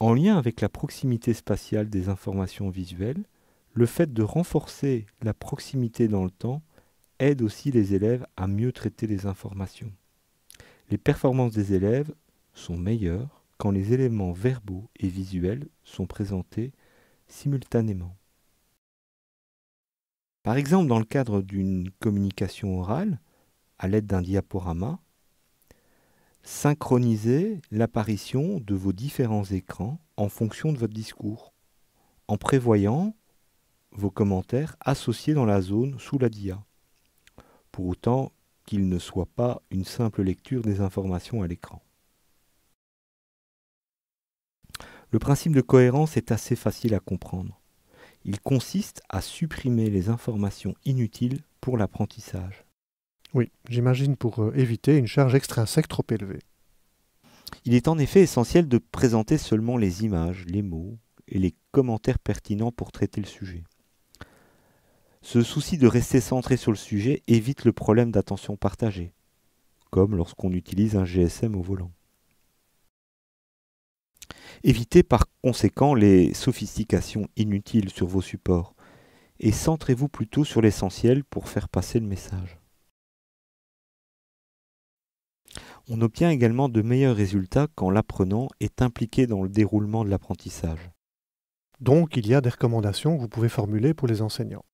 En lien avec la proximité spatiale des informations visuelles, le fait de renforcer la proximité dans le temps aide aussi les élèves à mieux traiter les informations. Les performances des élèves sont meilleures quand les éléments verbaux et visuels sont présentés simultanément. Par exemple, dans le cadre d'une communication orale, à l'aide d'un diaporama, synchronisez l'apparition de vos différents écrans en fonction de votre discours, en prévoyant vos commentaires associés dans la zone sous la dia, pour autant qu'il ne soit pas une simple lecture des informations à l'écran. Le principe de cohérence est assez facile à comprendre. Il consiste à supprimer les informations inutiles pour l'apprentissage. Oui, j'imagine pour éviter une charge extrinsèque trop élevée. Il est en effet essentiel de présenter seulement les images, les mots et les commentaires pertinents pour traiter le sujet. Ce souci de rester centré sur le sujet évite le problème d'attention partagée, comme lorsqu'on utilise un GSM au volant. Évitez par conséquent les sophistications inutiles sur vos supports et centrez-vous plutôt sur l'essentiel pour faire passer le message. On obtient également de meilleurs résultats quand l'apprenant est impliqué dans le déroulement de l'apprentissage. Donc, il y a des recommandations que vous pouvez formuler pour les enseignants.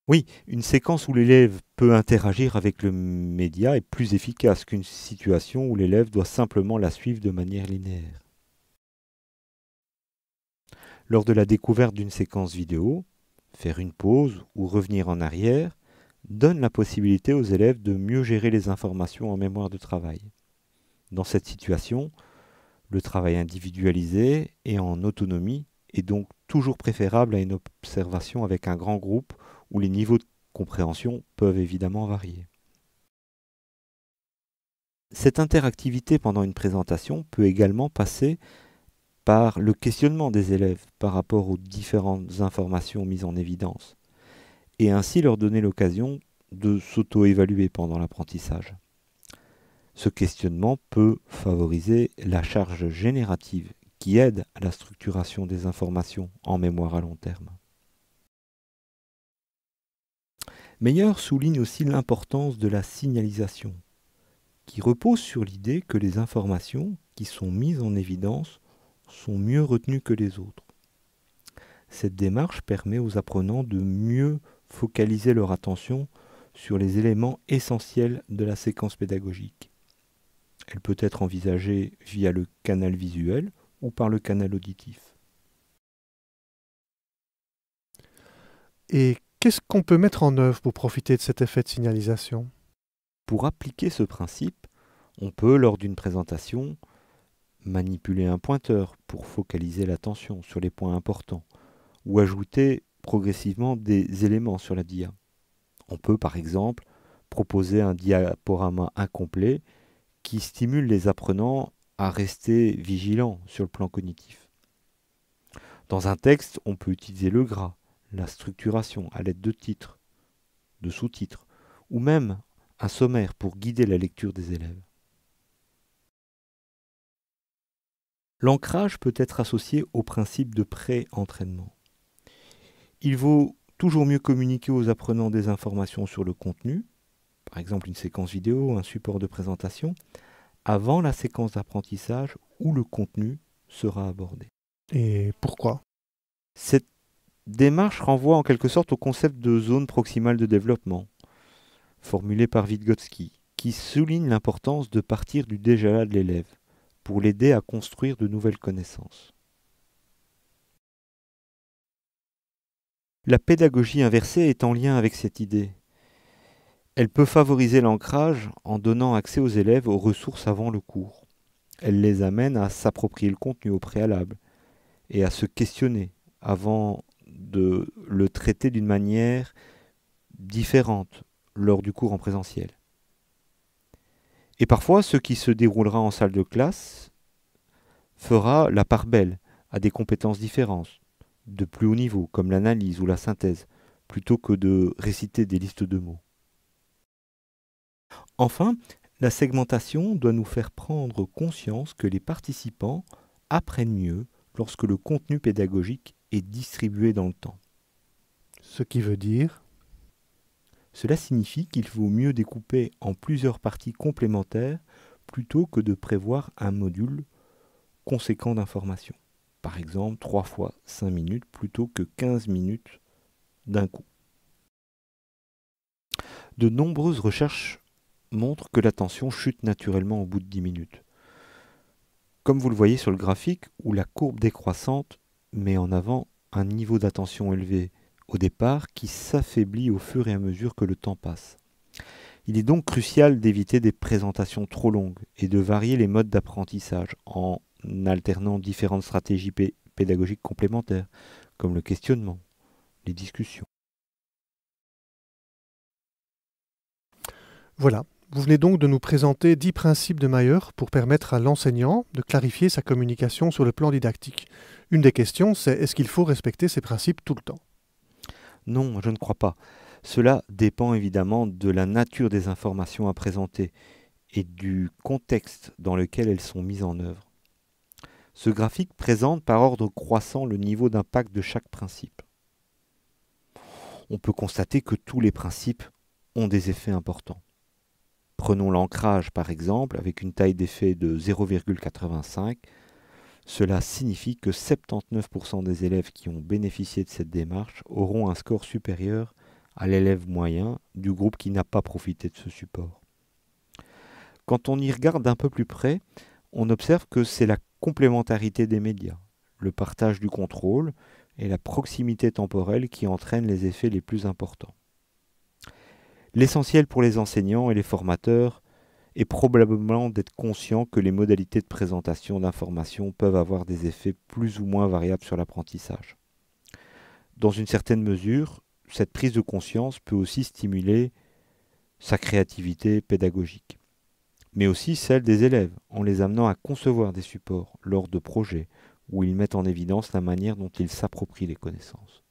Oui, une séquence où l'élève peut interagir avec le média est plus efficace qu'une situation où l'élève doit simplement la suivre de manière linéaire. Lors de la découverte d'une séquence vidéo, faire une pause ou revenir en arrière donne la possibilité aux élèves de mieux gérer les informations en mémoire de travail. Dans cette situation, le travail individualisé et en autonomie est donc toujours préférable à une observation avec un grand groupe où les niveaux de compréhension peuvent évidemment varier. Cette interactivité pendant une présentation peut également passer par le questionnement des élèves par rapport aux différentes informations mises en évidence, et ainsi leur donner l'occasion de s'auto-évaluer pendant l'apprentissage. Ce questionnement peut favoriser la charge générative qui aide à la structuration des informations en mémoire à long terme. Meyer souligne aussi l'importance de la signalisation, qui repose sur l'idée que les informations qui sont mises en évidence sont mieux retenues que les autres. Cette démarche permet aux apprenants de mieux focaliser leur attention sur les éléments essentiels de la séquence pédagogique. Elle peut être envisagée via le canal visuel ou par le canal auditif. Et qu'est-ce qu'on peut mettre en œuvre pour profiter de cet effet de signalisation? Pour appliquer ce principe, on peut, lors d'une présentation, manipuler un pointeur pour focaliser l'attention sur les points importants ou ajouter progressivement des éléments sur la dia. On peut par exemple proposer un diaporama incomplet qui stimule les apprenants à rester vigilants sur le plan cognitif. Dans un texte, on peut utiliser le gras, la structuration à l'aide de titres, de sous-titres, ou même un sommaire pour guider la lecture des élèves. L'ancrage peut être associé au principe de pré-entraînement. Il vaut toujours mieux communiquer aux apprenants des informations sur le contenu, par exemple une séquence vidéo, un support de présentation, avant la séquence d'apprentissage où le contenu sera abordé. Et pourquoi? Cette démarche renvoie en quelque sorte au concept de zone proximale de développement, formulé par Vygotsky, qui souligne l'importance de partir du déjà là de l'élève pour l'aider à construire de nouvelles connaissances. La pédagogie inversée est en lien avec cette idée. Elle peut favoriser l'ancrage en donnant accès aux élèves aux ressources avant le cours. Elle les amène à s'approprier le contenu au préalable et à se questionner avant de le traiter d'une manière différente lors du cours en présentiel. Et parfois, ce qui se déroulera en salle de classe fera la part belle à des compétences différentes, de plus haut niveau, comme l'analyse ou la synthèse, plutôt que de réciter des listes de mots. Enfin, la segmentation doit nous faire prendre conscience que les participants apprennent mieux lorsque le contenu pédagogique est distribué dans le temps. Ce qui veut dire... Cela signifie qu'il vaut mieux découper en plusieurs parties complémentaires plutôt que de prévoir un module conséquent d'informations. Par exemple, 3 fois 5 minutes plutôt que 15 minutes d'un coup. De nombreuses recherches montrent que l'attention chute naturellement au bout de 10 minutes. Comme vous le voyez sur le graphique, où la courbe décroissante met en avant un niveau d'attention élevé au départ qui s'affaiblit au fur et à mesure que le temps passe. Il est donc crucial d'éviter des présentations trop longues et de varier les modes d'apprentissage en alternant différentes stratégies pédagogiques complémentaires, comme le questionnement, les discussions. Voilà, vous venez donc de nous présenter 10 principes de Mayer pour permettre à l'enseignant de clarifier sa communication sur le plan didactique. Une des questions, c'est est-ce qu'il faut respecter ces principes tout le temps ? Non, je ne crois pas. Cela dépend évidemment de la nature des informations à présenter et du contexte dans lequel elles sont mises en œuvre. Ce graphique présente par ordre croissant le niveau d'impact de chaque principe. On peut constater que tous les principes ont des effets importants. Prenons l'ancrage par exemple, avec une taille d'effet de 0,85. Cela signifie que 79% des élèves qui ont bénéficié de cette démarche auront un score supérieur à l'élève moyen du groupe qui n'a pas profité de ce support. Quand on y regarde d'un peu plus près, on observe que c'est la complémentarité des médias, le partage du contrôle et la proximité temporelle qui entraînent les effets les plus importants. L'essentiel pour les enseignants et les formateurs est probablement d'être conscient que les modalités de présentation d'informations peuvent avoir des effets plus ou moins variables sur l'apprentissage. Dans une certaine mesure, cette prise de conscience peut aussi stimuler sa créativité pédagogique, mais aussi celle des élèves, en les amenant à concevoir des supports lors de projets où ils mettent en évidence la manière dont ils s'approprient les connaissances.